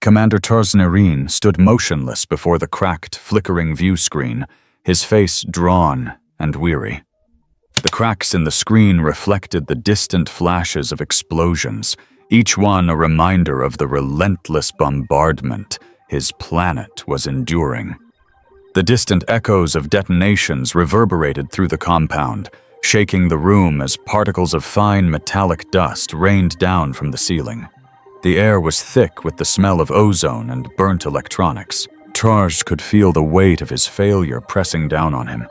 Commander Tarsnarine stood motionless before the cracked, flickering view screen, his face drawn and weary. The cracks in the screen reflected the distant flashes of explosions, each one a reminder of the relentless bombardment his planet was enduring. The distant echoes of detonations reverberated through the compound, shaking the room as particles of fine metallic dust rained down from the ceiling. The air was thick with the smell of ozone and burnt electronics. Tars could feel the weight of his failure pressing down on him.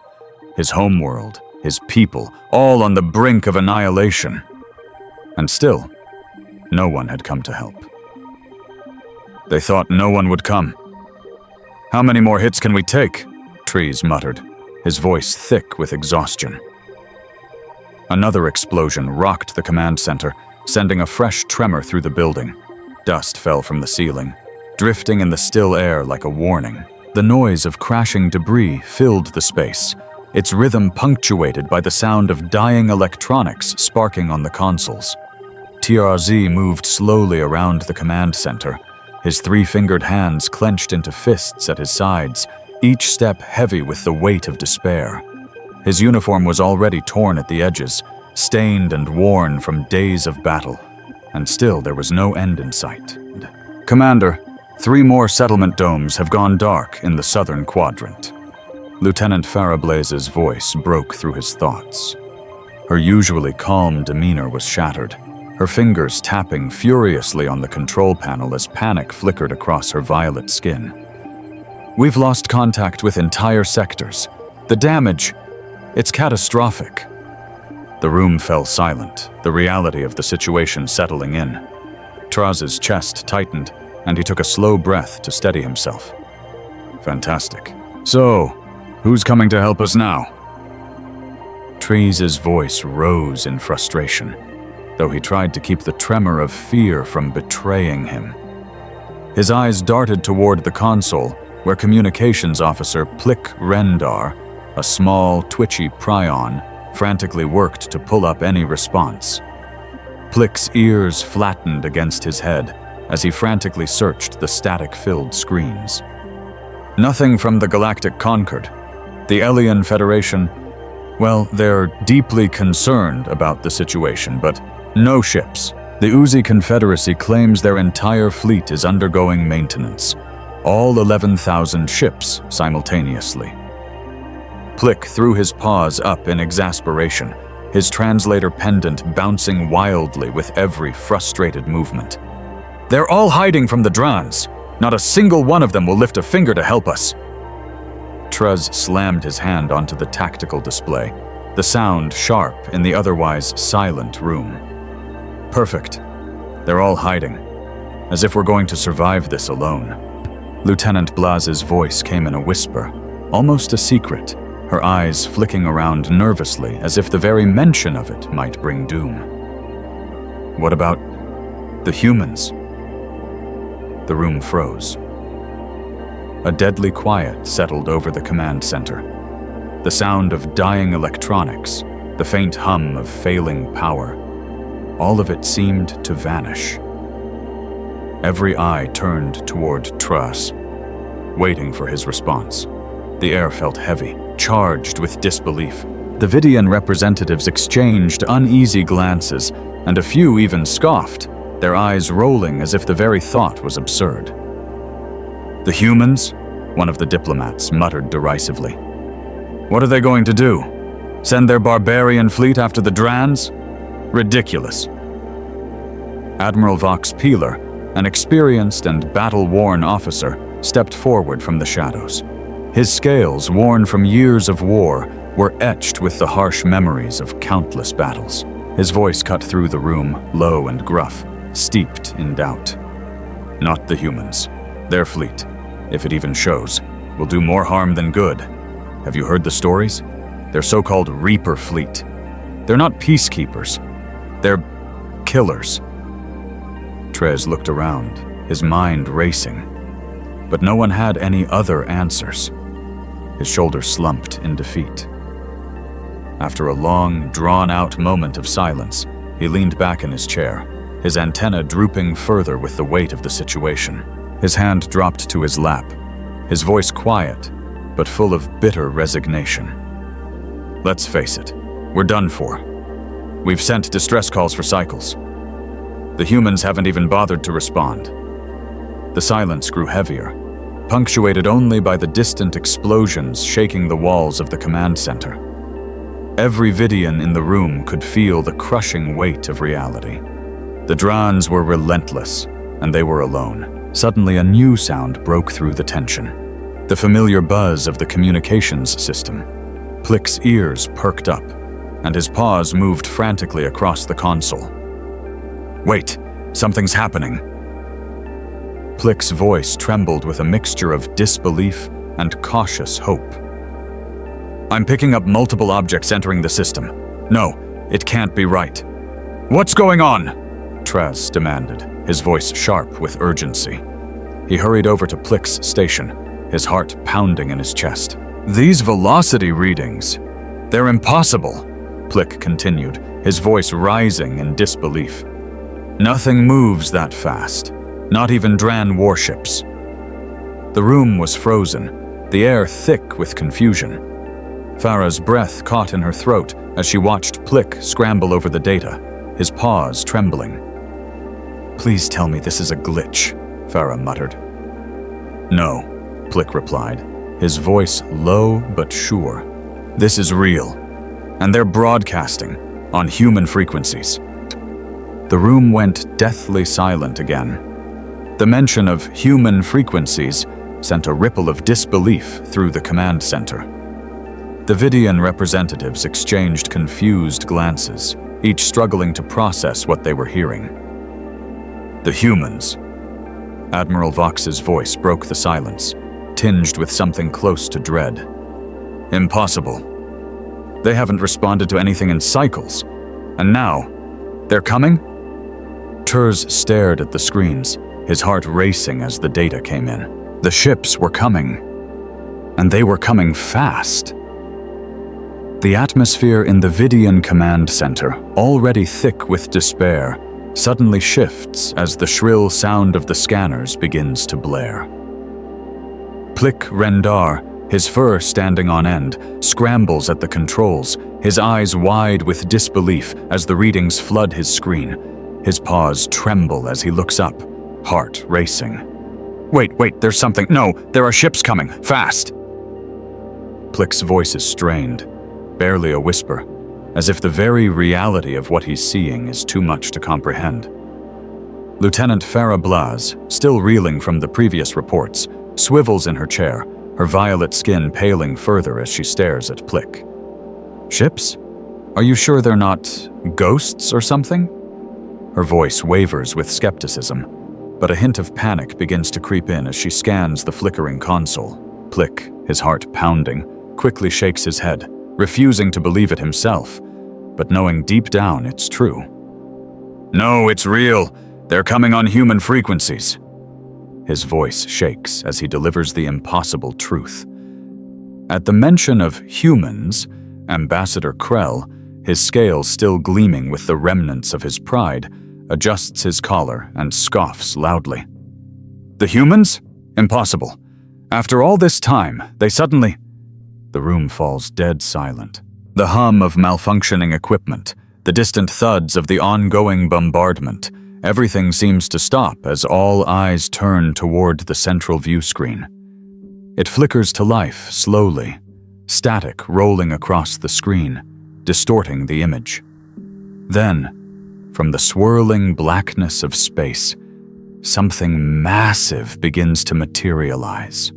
His homeworld, his people, all on the brink of annihilation. And still, no one had come to help. They thought no one would come. "How many more hits can we take?" Trees muttered, his voice thick with exhaustion. Another explosion rocked the command center, sending a fresh tremor through the building. Dust fell from the ceiling, drifting in the still air like a warning. The noise of crashing debris filled the space, its rhythm punctuated by the sound of dying electronics sparking on the consoles. TRZ moved slowly around the command center, his three-fingered hands clenched into fists at his sides, each step heavy with the weight of despair. His uniform was already torn at the edges, stained and worn from days of battle, and still there was no end in sight. "Commander, 3 more settlement domes have gone dark in the southern quadrant." Lieutenant Farablaze's voice broke through his thoughts. Her usually calm demeanor was shattered, her fingers tapping furiously on the control panel as panic flickered across her violet skin. "We've lost contact with entire sectors. The damage, it's catastrophic." The room fell silent, the reality of the situation settling in. Traz's chest tightened, and he took a slow breath to steady himself. "Fantastic. So, who's coming to help us now?" Trees' voice rose in frustration, though he tried to keep the tremor of fear from betraying him. His eyes darted toward the console, where Communications Officer Plick Rendar, a small, twitchy prion, frantically worked to pull up any response. Plick's ears flattened against his head as he frantically searched the static-filled screens. "Nothing from the Galactic Concord. The Elian Federation, well, they're deeply concerned about the situation, but no ships. The Uzi Confederacy claims their entire fleet is undergoing maintenance. All 11,000 ships simultaneously." Plick threw his paws up in exasperation, his translator pendant bouncing wildly with every frustrated movement. "They're all hiding from the Drans. Not a single one of them will lift a finger to help us." Truz slammed his hand onto the tactical display, the sound sharp in the otherwise silent room. "Perfect. They're all hiding, as if we're going to survive this alone." Lieutenant Blaz's voice came in a whisper, almost a secret, her eyes flicking around nervously as if the very mention of it might bring doom. "What about the humans?" The room froze. A deadly quiet settled over the command center. The sound of dying electronics, the faint hum of failing power, all of it seemed to vanish. Every eye turned toward Truss, waiting for his response. The air felt heavy, charged with disbelief. The Vidian representatives exchanged uneasy glances, and a few even scoffed, their eyes rolling as if the very thought was absurd. "The humans?" one of the diplomats muttered derisively. "What are they going to do? Send their barbarian fleet after the Drans? Ridiculous." Admiral Vox Peeler, an experienced and battle-worn officer, stepped forward from the shadows. His scales, worn from years of war, were etched with the harsh memories of countless battles. His voice cut through the room, low and gruff, steeped in doubt. "Not the humans. Their fleet, if it even shows, will do more harm than good. Have you heard the stories? Their so-called Reaper fleet. They're not peacekeepers. They're killers." Trez looked around, his mind racing. But no one had any other answers. His shoulders slumped in defeat. After a long, drawn-out moment of silence, he leaned back in his chair, his antenna drooping further with the weight of the situation. His hand dropped to his lap, his voice quiet, but full of bitter resignation. "Let's face it, we're done for. We've sent distress calls for cycles. The humans haven't even bothered to respond." The silence grew heavier, punctuated only by the distant explosions shaking the walls of the command center. Every Vidian in the room could feel the crushing weight of reality. The Drans were relentless, and they were alone. Suddenly, a new sound broke through the tension. The familiar buzz of the communications system. Plick's ears perked up, and his paws moved frantically across the console. "Wait, something's happening." Plick's voice trembled with a mixture of disbelief and cautious hope. "I'm picking up multiple objects entering the system. No, it can't be right." "What's going on?" Trez demanded, his voice sharp with urgency. He hurried over to Plick's station, his heart pounding in his chest. "These velocity readings, they're impossible," Plick continued, his voice rising in disbelief. "Nothing moves that fast, not even Dran warships." The room was frozen, the air thick with confusion. Farah's breath caught in her throat as she watched Plick scramble over the data, his paws trembling. "Please tell me this is a glitch," Farah muttered. "No," Plick replied, his voice low but sure. "This is real, and they're broadcasting on human frequencies." The room went deathly silent again. The mention of human frequencies sent a ripple of disbelief through the command center. The Vidian representatives exchanged confused glances, each struggling to process what they were hearing. "The humans." Admiral Vox's voice broke the silence, tinged with something close to dread. "Impossible. They haven't responded to anything in cycles. And now, they're coming?" Terz stared at the screens, his heart racing as the data came in. The ships were coming, and they were coming fast. The atmosphere in the Vidian command center, already thick with despair, suddenly shifts as the shrill sound of the scanners begins to blare. Plick Rendar, his fur standing on end, scrambles at the controls, his eyes wide with disbelief as the readings flood his screen. His paws tremble as he looks up, heart racing. Wait, there's something. No, there are ships coming, fast." Plick's voice is strained, barely a whisper, as if the very reality of what he's seeing is too much to comprehend. Lieutenant Farah Blaz, still reeling from the previous reports, swivels in her chair, her violet skin paling further as she stares at Plick. "Ships? Are you sure they're not ghosts or something?" Her voice wavers with skepticism, but a hint of panic begins to creep in as she scans the flickering console. Plick, his heart pounding, quickly shakes his head, refusing to believe it himself, but knowing deep down it's true. "No, it's real. They're coming on human frequencies." His voice shakes as he delivers the impossible truth. At the mention of humans, Ambassador Krell, his scales still gleaming with the remnants of his pride, adjusts his collar and scoffs loudly. "The humans? Impossible. After all this time, they suddenly—" The room falls dead silent. The hum of malfunctioning equipment, the distant thuds of the ongoing bombardment, everything seems to stop as all eyes turn toward the central view screen. It flickers to life slowly, static rolling across the screen, distorting the image. Then, from the swirling blackness of space, something massive begins to materialize.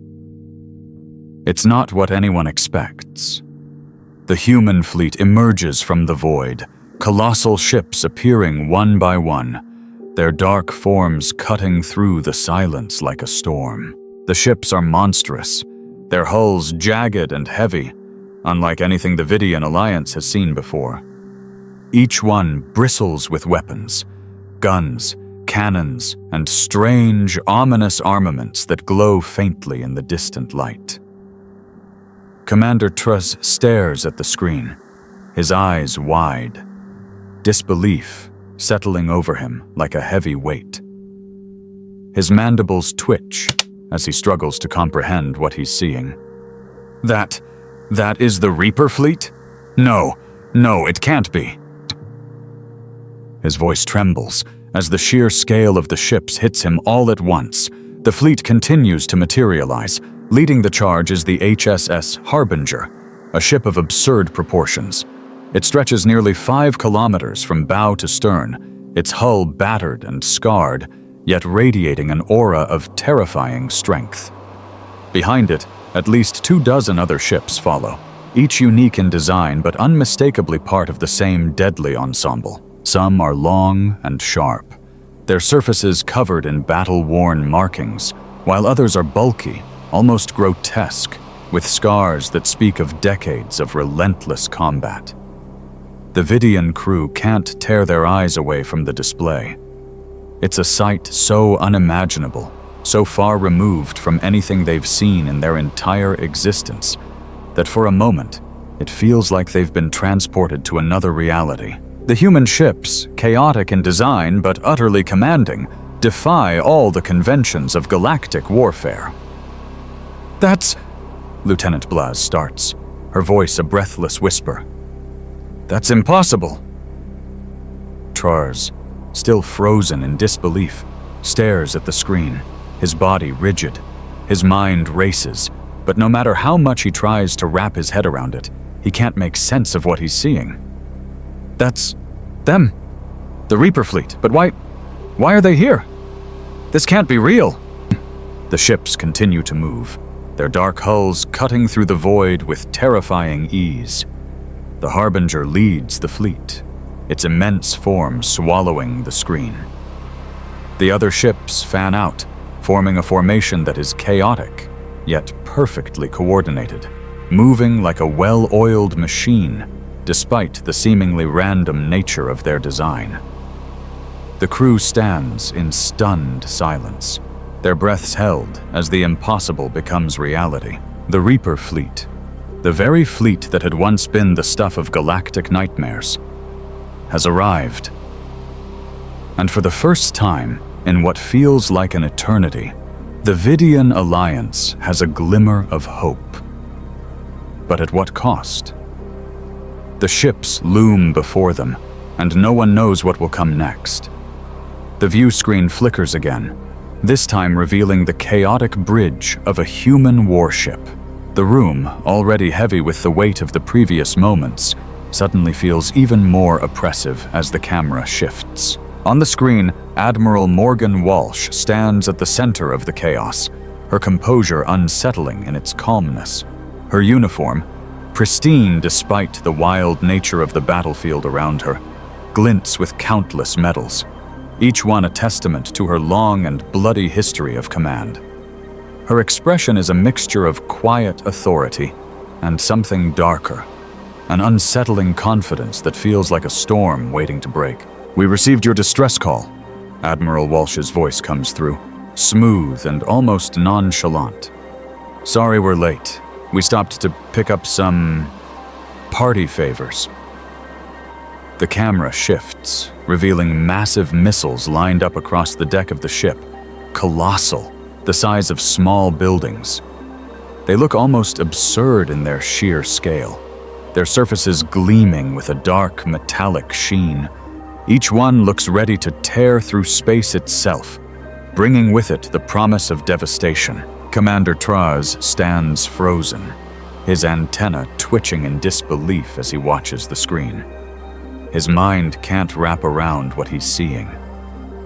It's not what anyone expects. The human fleet emerges from the void, colossal ships appearing one by one, their dark forms cutting through the silence like a storm. The ships are monstrous, their hulls jagged and heavy, unlike anything the Vidian Alliance has seen before. Each one bristles with weapons, guns, cannons, and strange, ominous armaments that glow faintly in the distant light. Commander Truss stares at the screen, his eyes wide, disbelief settling over him like a heavy weight. His mandibles twitch as he struggles to comprehend what he's seeing. That is the Reaper fleet? No, it can't be. His voice trembles as the sheer scale of the ships hits him all at once. The fleet continues to materialize. Leading the charge is the HSS Harbinger, a ship of absurd proportions. It stretches nearly 5 kilometers from bow to stern, its hull battered and scarred, yet radiating an aura of terrifying strength. Behind it, at least 24 other ships follow, each unique in design but unmistakably part of the same deadly ensemble. Some are long and sharp, their surfaces covered in battle-worn markings, while others are bulky, almost grotesque, with scars that speak of decades of relentless combat. The Vidian crew can't tear their eyes away from the display. It's a sight so unimaginable, so far removed from anything they've seen in their entire existence, that for a moment, it feels like they've been transported to another reality. The human ships, chaotic in design but utterly commanding, defy all the conventions of galactic warfare. That's... Lieutenant Blaz starts, her voice a breathless whisper. That's impossible. Trars, still frozen in disbelief, stares at the screen, his body rigid. His mind races, but no matter how much he tries to wrap his head around it, he can't make sense of what he's seeing. That's them. The Reaper fleet, but why are they here? This can't be real. The ships continue to move, their dark hulls cutting through the void with terrifying ease. The Harbinger leads the fleet, its immense form swallowing the screen. The other ships fan out, forming a formation that is chaotic, yet perfectly coordinated, moving like a well-oiled machine, despite the seemingly random nature of their design. The crew stands in stunned silence, their breaths held as the impossible becomes reality. The Reaper fleet, the very fleet that had once been the stuff of galactic nightmares, has arrived. And for the first time, in what feels like an eternity, the Vidian Alliance has a glimmer of hope. But at what cost? The ships loom before them, and no one knows what will come next. The view screen flickers again, this time revealing the chaotic bridge of a human warship. The room, already heavy with the weight of the previous moments, suddenly feels even more oppressive as the camera shifts. On the screen, Admiral Morgan Walsh stands at the center of the chaos, her composure unsettling in its calmness. Her uniform, pristine despite the wild nature of the battlefield around her, glints with countless medals, each one a testament to her long and bloody history of command. Her expression is a mixture of quiet authority and something darker, an unsettling confidence that feels like a storm waiting to break. "We received your distress call," Admiral Walsh's voice comes through, smooth and almost nonchalant. "Sorry we're late. We stopped to pick up some party favors." The camera shifts, revealing massive missiles lined up across the deck of the ship, colossal, the size of small buildings. They look almost absurd in their sheer scale, their surfaces gleaming with a dark metallic sheen. Each one looks ready to tear through space itself, bringing with it the promise of devastation. Commander Traz stands frozen, his antenna twitching in disbelief as he watches the screen. His mind can't wrap around what he's seeing.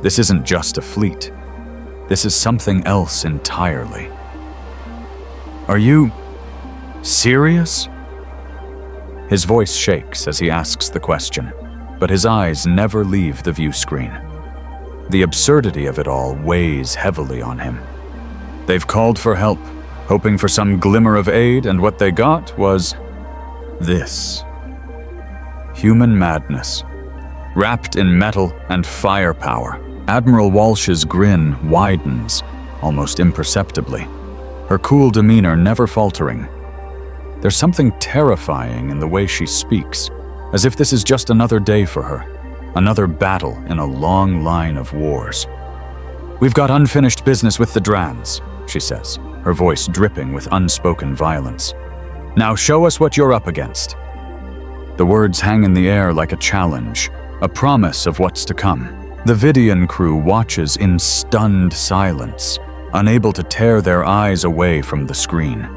This isn't just a fleet. This is something else entirely. "Are you serious?" His voice shakes as he asks the question, but his eyes never leave the view screen. The absurdity of it all weighs heavily on him. They've called for help, hoping for some glimmer of aid, and what they got was this. Human madness, wrapped in metal and firepower. Admiral Walsh's grin widens, almost imperceptibly, her cool demeanor never faltering. There's something terrifying in the way she speaks, as if this is just another day for her, another battle in a long line of wars. "We've got unfinished business with the Drans," she says, her voice dripping with unspoken violence. "Now show us what you're up against." The words hang in the air like a challenge, a promise of what's to come. The Vidian crew watches in stunned silence, unable to tear their eyes away from the screen.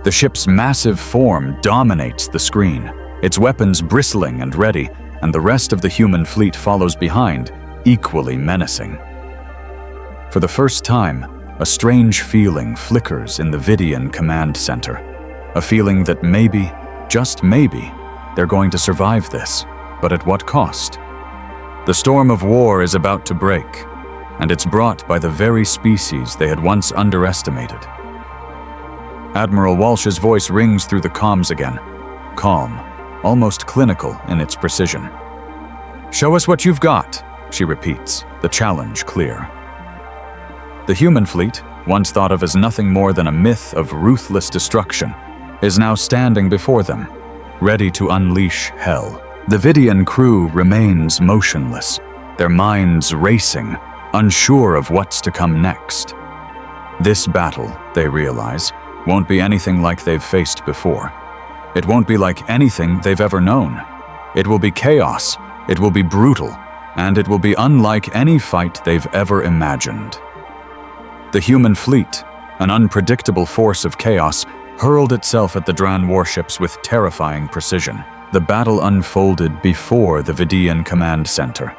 The ship's massive form dominates the screen, its weapons bristling and ready, and the rest of the human fleet follows behind, equally menacing. For the first time, a strange feeling flickers in the Vidian command center, a feeling that maybe, just maybe, they're going to survive this, but at what cost? The storm of war is about to break, and it's brought by the very species they had once underestimated. Admiral Walsh's voice rings through the comms again, calm, almost clinical in its precision. "Show us what you've got," she repeats, the challenge clear. The human fleet, once thought of as nothing more than a myth of ruthless destruction, is now standing before them, ready to unleash hell. The Vidian crew remains motionless, their minds racing, unsure of what's to come next. This battle, they realize, won't be anything like they've faced before. It won't be like anything they've ever known. It will be chaos, it will be brutal, and it will be unlike any fight they've ever imagined. The human fleet, an unpredictable force of chaos, hurled itself at the Dran warships with terrifying precision. The battle unfolded before the Vidian command center,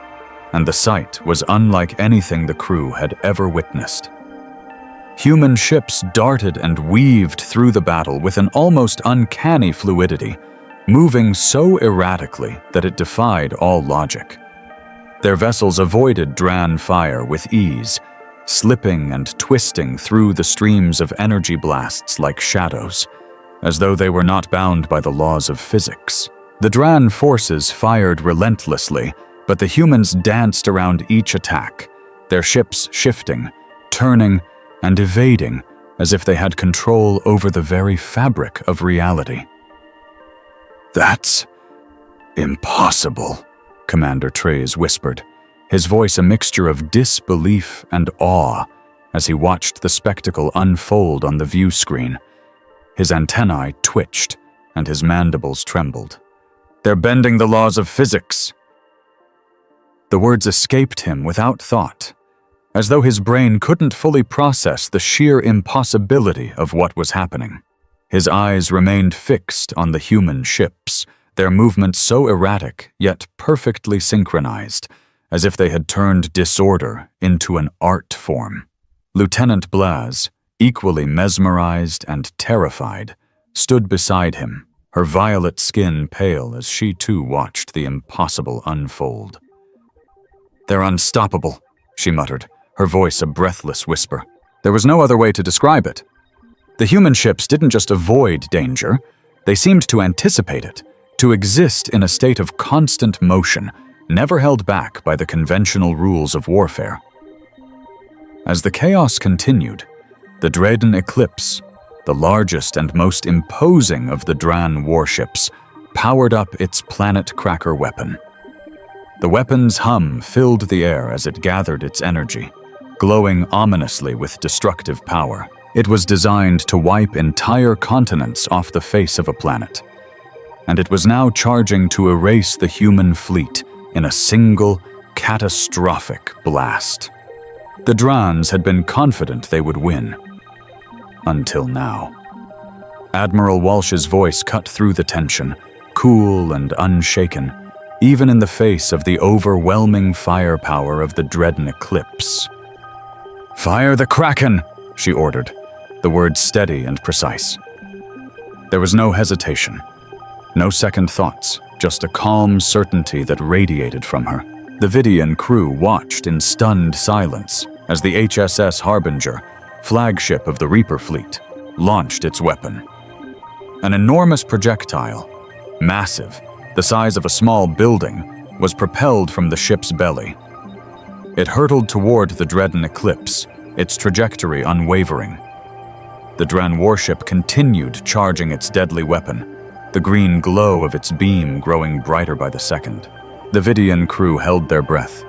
and the sight was unlike anything the crew had ever witnessed. Human ships darted and weaved through the battle with an almost uncanny fluidity, moving so erratically that it defied all logic. Their vessels avoided Dran fire with ease, slipping and twisting through the streams of energy blasts like shadows, as though they were not bound by the laws of physics. The Dran forces fired relentlessly, but the humans danced around each attack, their ships shifting, turning, and evading as if they had control over the very fabric of reality. "That's impossible," Commander Trey's whispered, his voice a mixture of disbelief and awe as he watched the spectacle unfold on the view screen. His antennae twitched and his mandibles trembled. "They're bending the laws of physics." The words escaped him without thought, as though his brain couldn't fully process the sheer impossibility of what was happening. His eyes remained fixed on the human ships, their movements so erratic yet perfectly synchronized, as if they had turned disorder into an art form. Lieutenant Blaz, equally mesmerized and terrified, stood beside him, her violet skin pale as she too watched the impossible unfold. "They're unstoppable," she muttered, her voice a breathless whisper. There was no other way to describe it. The human ships didn't just avoid danger, they seemed to anticipate it, to exist in a state of constant motion, never held back by the conventional rules of warfare. As the chaos continued, the Drayden Eclipse, the largest and most imposing of the Dran warships, powered up its planet cracker weapon. The weapon's hum filled the air as it gathered its energy, glowing ominously with destructive power. It was designed to wipe entire continents off the face of a planet, and it was now charging to erase the human fleet in a single, catastrophic blast. The Drans had been confident they would win. Until now. Admiral Walsh's voice cut through the tension, cool and unshaken, even in the face of the overwhelming firepower of the Drayden Eclipse. "Fire the Kraken!" she ordered, the words steady and precise. There was no hesitation, no second thoughts, just a calm certainty that radiated from her. The Vidian crew watched in stunned silence as the HSS Harbinger, flagship of the Reaper fleet, launched its weapon. An enormous projectile, massive, the size of a small building, was propelled from the ship's belly. It hurtled toward the Drayden Eclipse, its trajectory unwavering. The Dran warship continued charging its deadly weapon, the green glow of its beam growing brighter by the second. The Vidian crew held their breath,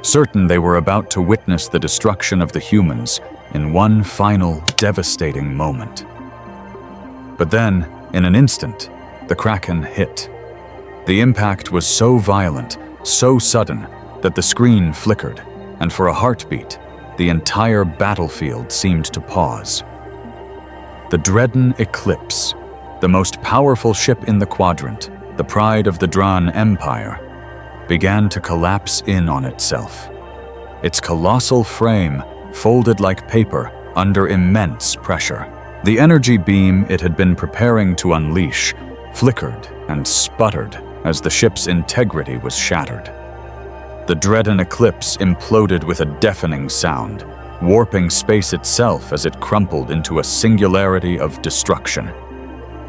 certain they were about to witness the destruction of the humans in one final, devastating moment. But then, in an instant, the Kraken hit. The impact was so violent, so sudden, that the screen flickered, and for a heartbeat, the entire battlefield seemed to pause. The Dreadnought Eclipse, the most powerful ship in the quadrant, the pride of the Dran Empire, began to collapse in on itself. Its colossal frame folded like paper under immense pressure. The energy beam it had been preparing to unleash flickered and sputtered as the ship's integrity was shattered. The Dreadnought Eclipse imploded with a deafening sound, warping space itself as it crumpled into a singularity of destruction.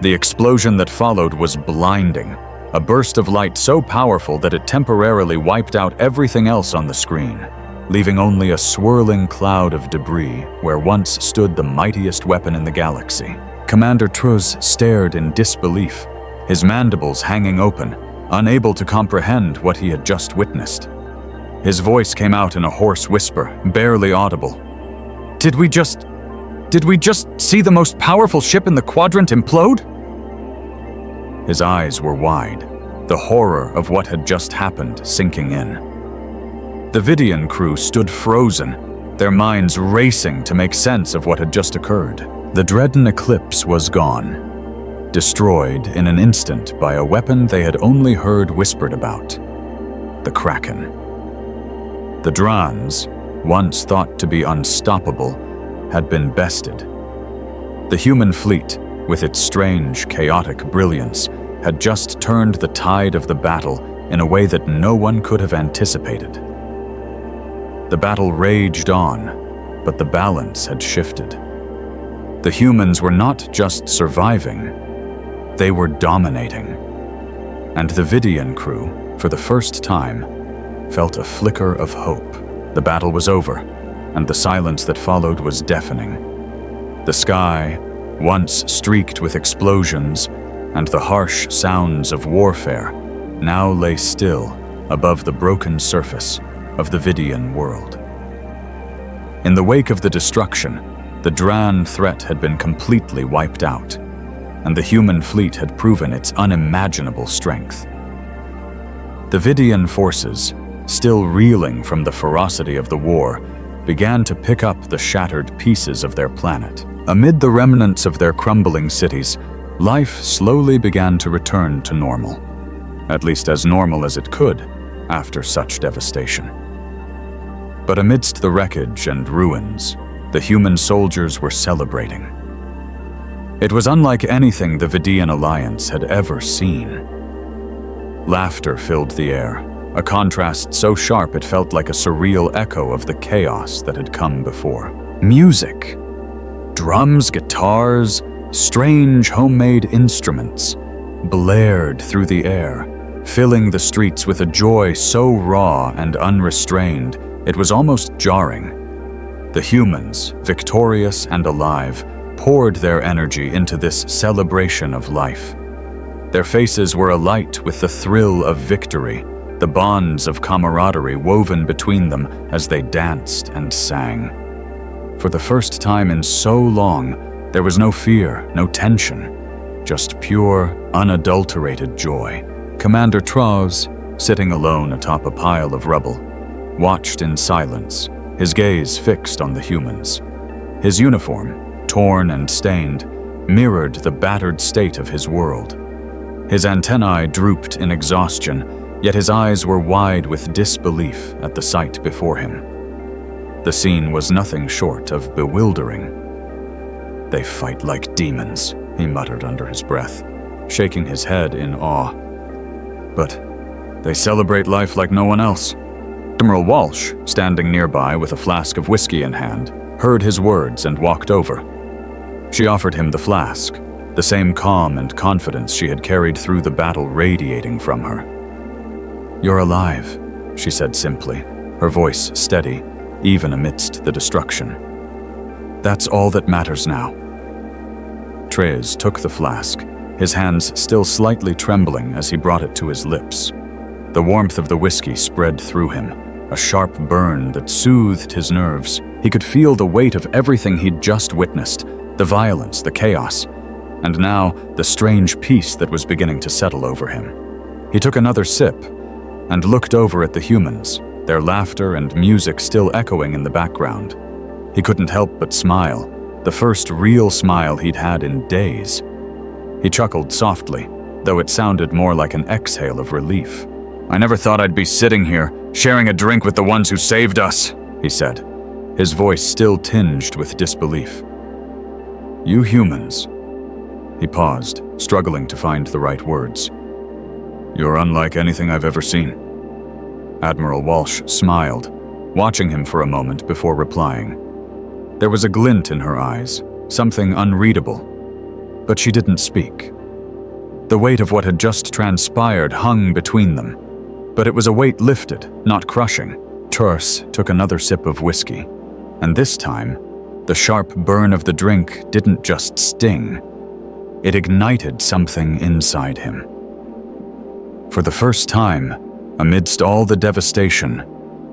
The explosion that followed was blinding, a burst of light so powerful that it temporarily wiped out everything else on the screen, leaving only a swirling cloud of debris where once stood the mightiest weapon in the galaxy. Commander Truz stared in disbelief, his mandibles hanging open, unable to comprehend what he had just witnessed. His voice came out in a hoarse whisper, barely audible. Did we just see the most powerful ship in the quadrant implode?" His eyes were wide, the horror of what had just happened sinking in. The Vidian crew stood frozen, their minds racing to make sense of what had just occurred. The Dreadnought Eclipse was gone, destroyed in an instant by a weapon they had only heard whispered about: the Kraken. The Drans, once thought to be unstoppable, had been bested. The human fleet, with its strange, chaotic brilliance, had just turned the tide of the battle in a way that no one could have anticipated. The battle raged on, but the balance had shifted. The humans were not just surviving, they were dominating. And the Vidian crew, for the first time, felt a flicker of hope. The battle was over, and the silence that followed was deafening. The sky, once streaked with explosions and the harsh sounds of warfare, now lay still above the broken surface of the Vidian world. In the wake of the destruction, the Dran threat had been completely wiped out, and the human fleet had proven its unimaginable strength. The Vidian forces, still reeling from the ferocity of the war, began to pick up the shattered pieces of their planet. Amid the remnants of their crumbling cities, life slowly began to return to normal, at least as normal as it could after such devastation. But amidst the wreckage and ruins, the human soldiers were celebrating. It was unlike anything the Vidian Alliance had ever seen. Laughter filled the air, a contrast so sharp it felt like a surreal echo of the chaos that had come before. Music, drums, guitars, strange homemade instruments, blared through the air, filling the streets with a joy so raw and unrestrained it was almost jarring. The humans, victorious and alive, poured their energy into this celebration of life. Their faces were alight with the thrill of victory, the bonds of camaraderie woven between them as they danced and sang. For the first time in so long, there was no fear, no tension, just pure, unadulterated joy. Commander Trauz, sitting alone atop a pile of rubble, watched in silence, his gaze fixed on the humans. His uniform, torn and stained, mirrored the battered state of his world. His antennae drooped in exhaustion, yet his eyes were wide with disbelief at the sight before him. The scene was nothing short of bewildering. "They fight like demons," he muttered under his breath, shaking his head in awe. "But they celebrate life like no one else." Admiral Walsh, standing nearby with a flask of whiskey in hand, heard his words and walked over. She offered him the flask, the same calm and confidence she had carried through the battle radiating from her. "You're alive," she said simply, her voice steady, even amidst the destruction. "That's all that matters now." Trez took the flask, his hands still slightly trembling as he brought it to his lips. The warmth of the whiskey spread through him, a sharp burn that soothed his nerves. He could feel the weight of everything he'd just witnessed, the violence, the chaos, and now the strange peace that was beginning to settle over him. He took another sip and looked over at the humans, their laughter and music still echoing in the background. He couldn't help but smile, the first real smile he'd had in days. He chuckled softly, though it sounded more like an exhale of relief. "I never thought I'd be sitting here, sharing a drink with the ones who saved us," he said, his voice still tinged with disbelief. "You humans." He paused, struggling to find the right words. "You're unlike anything I've ever seen." Admiral Walsh smiled, watching him for a moment before replying. There was a glint in her eyes, something unreadable, but she didn't speak. The weight of what had just transpired hung between them, but it was a weight lifted, not crushing. Turs took another sip of whiskey, and this time, the sharp burn of the drink didn't just sting. It ignited something inside him. For the first time, amidst all the devastation,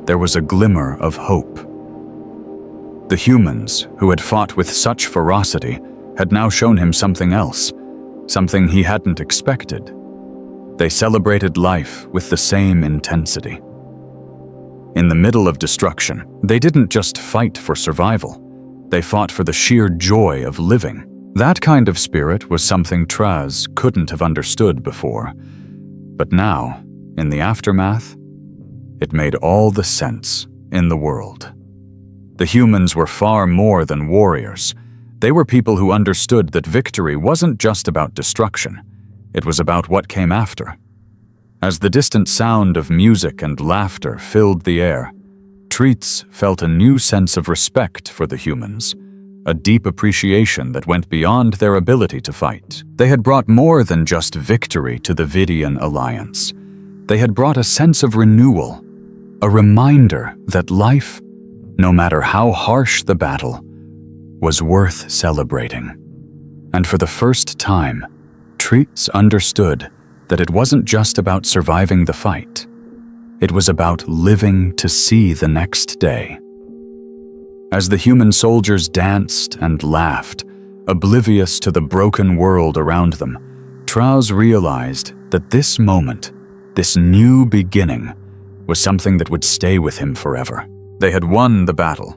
there was a glimmer of hope. The humans, who had fought with such ferocity, had now shown him something else, something he hadn't expected. They celebrated life with the same intensity. In the middle of destruction, they didn't just fight for survival. They fought for the sheer joy of living. That kind of spirit was something Traz couldn't have understood before. But now, in the aftermath, it made all the sense in the world. The humans were far more than warriors. They were people who understood that victory wasn't just about destruction. It was about what came after. As the distant sound of music and laughter filled the air, Treats felt a new sense of respect for the humans, a deep appreciation that went beyond their ability to fight. They had brought more than just victory to the Vidian Alliance. They had brought a sense of renewal, a reminder that life, no matter how harsh the battle, was worth celebrating. And for the first time, Treats understood that it wasn't just about surviving the fight. It was about living to see the next day. As the human soldiers danced and laughed, oblivious to the broken world around them, Traz realized that this moment, this new beginning, was something that would stay with him forever. They had won the battle,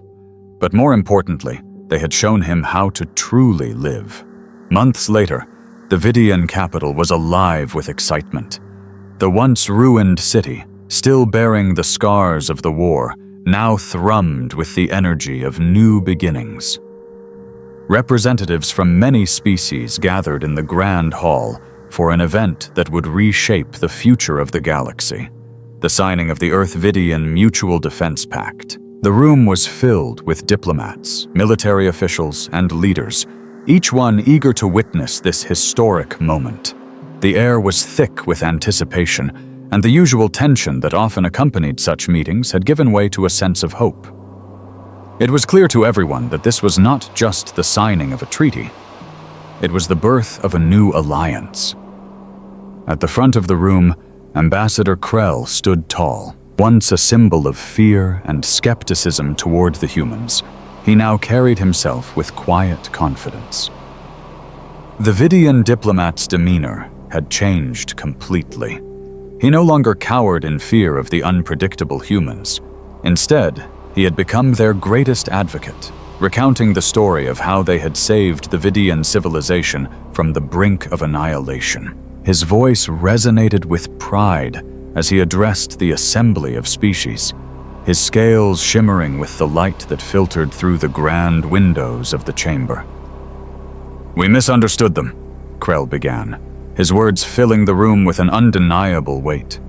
but more importantly, they had shown him how to truly live. Months later, the Vidian capital was alive with excitement. The once ruined city, still bearing the scars of the war, now thrummed with the energy of new beginnings. Representatives from many species gathered in the Grand Hall for an event that would reshape the future of the galaxy, the signing of the Earth-Vidian Mutual Defense Pact. The room was filled with diplomats, military officials, and leaders, each one eager to witness this historic moment. The air was thick with anticipation, and the usual tension that often accompanied such meetings had given way to a sense of hope. It was clear to everyone that this was not just the signing of a treaty. It was the birth of a new alliance. At the front of the room, Ambassador Krell stood tall. Once a symbol of fear and skepticism toward the humans, he now carried himself with quiet confidence. The Vidian diplomat's demeanor had changed completely. He no longer cowered in fear of the unpredictable humans. Instead, he had become their greatest advocate, recounting the story of how they had saved the Vidian civilization from the brink of annihilation. His voice resonated with pride as he addressed the assembly of species, his scales shimmering with the light that filtered through the grand windows of the chamber. "We misunderstood them," Krell began, his words filling the room with an undeniable weight.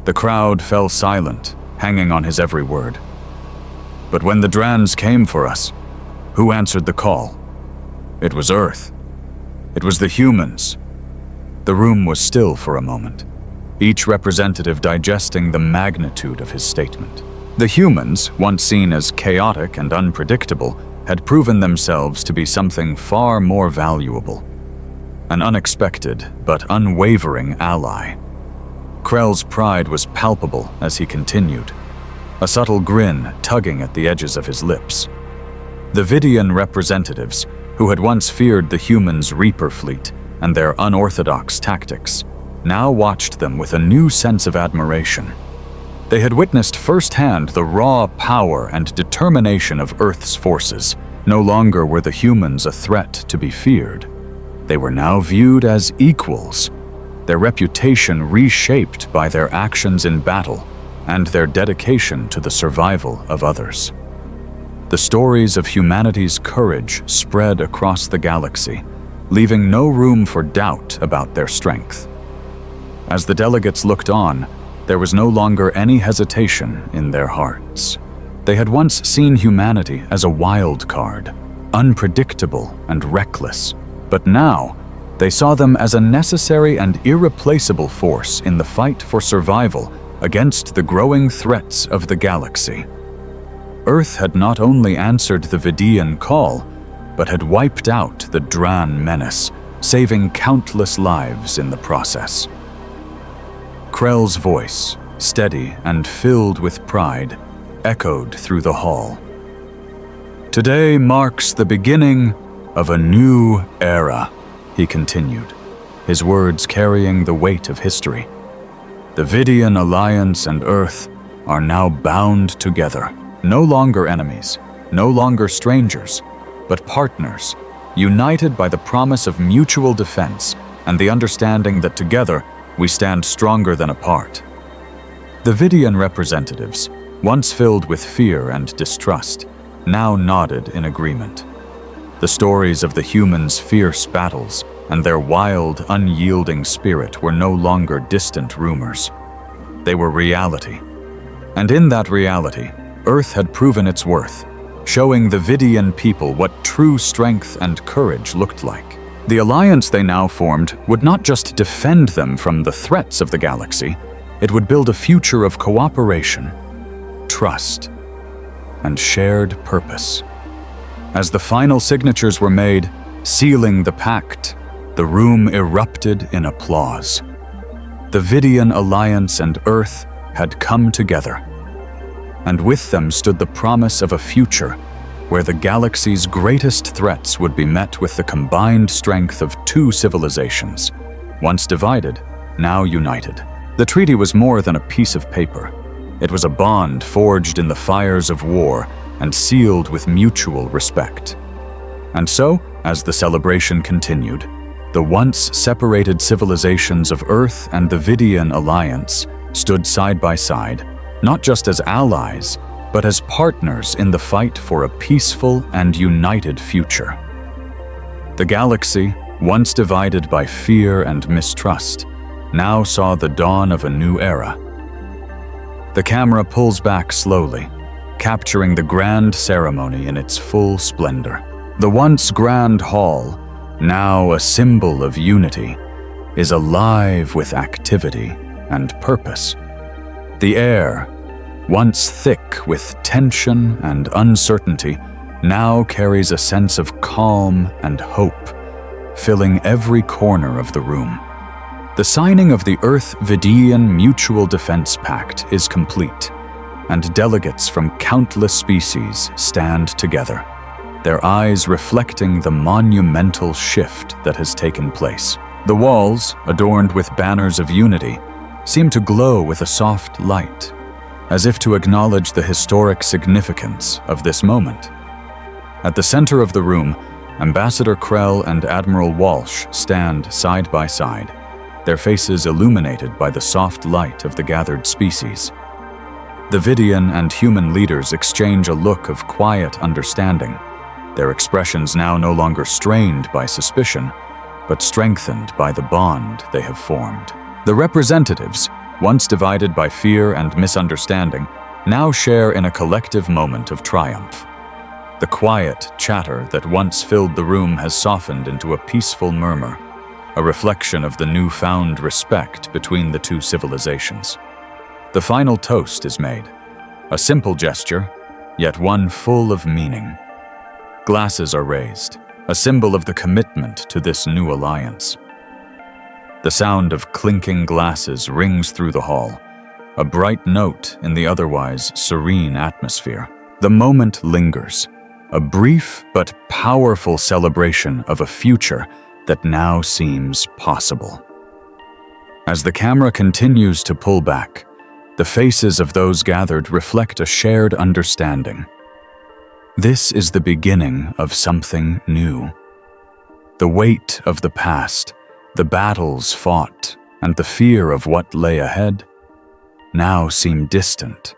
The crowd fell silent, hanging on his every word. "But when the Drans came for us, who answered the call? It was Earth. It was the humans." The room was still for a moment, each representative digesting the magnitude of his statement. The humans, once seen as chaotic and unpredictable, had proven themselves to be something far more valuable. An unexpected but unwavering ally. Krell's pride was palpable as he continued. a subtle grin tugging at the edges of his lips. The Vidian representatives, who had once feared the humans' Reaper fleet and their unorthodox tactics, now watched them with a new sense of admiration. They had witnessed firsthand the raw power and determination of Earth's forces. No longer were the humans a threat to be feared. They were now viewed as equals, their reputation reshaped by their actions in battle and their dedication to the survival of others. The stories of humanity's courage spread across the galaxy, leaving no room for doubt about their strength. As the delegates looked on, there was no longer any hesitation in their hearts. They had once seen humanity as a wild card, unpredictable and reckless, but now they saw them as a necessary and irreplaceable force in the fight for survival against the growing threats of the galaxy. Earth had not only answered the Vidian call, but had wiped out the Dran menace, saving countless lives in the process. Krell's voice, steady and filled with pride, echoed through the hall. "Today marks the beginning of a new era," he continued, his words carrying the weight of history. "The Vidian Alliance and Earth are now bound together, no longer enemies, no longer strangers, but partners, united by the promise of mutual defense and the understanding that together we stand stronger than apart." The Vidian representatives, once filled with fear and distrust, now nodded in agreement. The stories of the humans' fierce battles and their wild, unyielding spirit were no longer distant rumors. They were reality. And in that reality, Earth had proven its worth, showing the Vidian people what true strength and courage looked like. The alliance they now formed would not just defend them from the threats of the galaxy, it would build a future of cooperation, trust, and shared purpose. As the final signatures were made, sealing the pact, the room erupted in applause. The Vidian Alliance and Earth had come together, and with them stood the promise of a future where the galaxy's greatest threats would be met with the combined strength of two civilizations, once divided, now united. The treaty was more than a piece of paper. It was a bond forged in the fires of war and sealed with mutual respect. And so, as the celebration continued, the once separated civilizations of Earth and the Vidian Alliance stood side by side, not just as allies, but as partners in the fight for a peaceful and united future. The galaxy, once divided by fear and mistrust, now saw the dawn of a new era. The camera pulls back slowly, capturing the grand ceremony in its full splendor. The once grand hall, now a symbol of unity, is alive with activity and purpose. The air, once thick with tension and uncertainty, now carries a sense of calm and hope, filling every corner of the room. The signing of the Earth-Vidian Mutual Defense Pact is complete, and delegates from countless species stand together, their eyes reflecting the monumental shift that has taken place. The walls, adorned with banners of unity, seem to glow with a soft light, as if to acknowledge the historic significance of this moment. At the center of the room, Ambassador Krell and Admiral Walsh stand side by side, their faces illuminated by the soft light of the gathered species. The Vidian and human leaders exchange a look of quiet understanding, their expressions now no longer strained by suspicion, but strengthened by the bond they have formed. The representatives, once divided by fear and misunderstanding, now share in a collective moment of triumph. The quiet chatter that once filled the room has softened into a peaceful murmur, a reflection of the newfound respect between the two civilizations. The final toast is made, a simple gesture, yet one full of meaning. Glasses are raised, a symbol of the commitment to this new alliance. The sound of clinking glasses rings through the hall, a bright note in the otherwise serene atmosphere. The moment lingers, a brief but powerful celebration of a future that now seems possible. As the camera continues to pull back, the faces of those gathered reflect a shared understanding. This is the beginning of something new. The weight of the past, the battles fought, and the fear of what lay ahead now seem distant.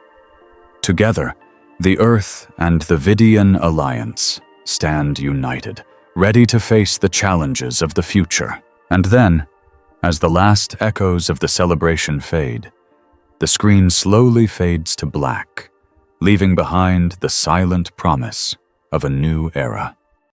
Together, the Earth and the Vidian Alliance stand united, ready to face the challenges of the future. And then, as the last echoes of the celebration fade, the screen slowly fades to black, leaving behind the silent promise of a new era.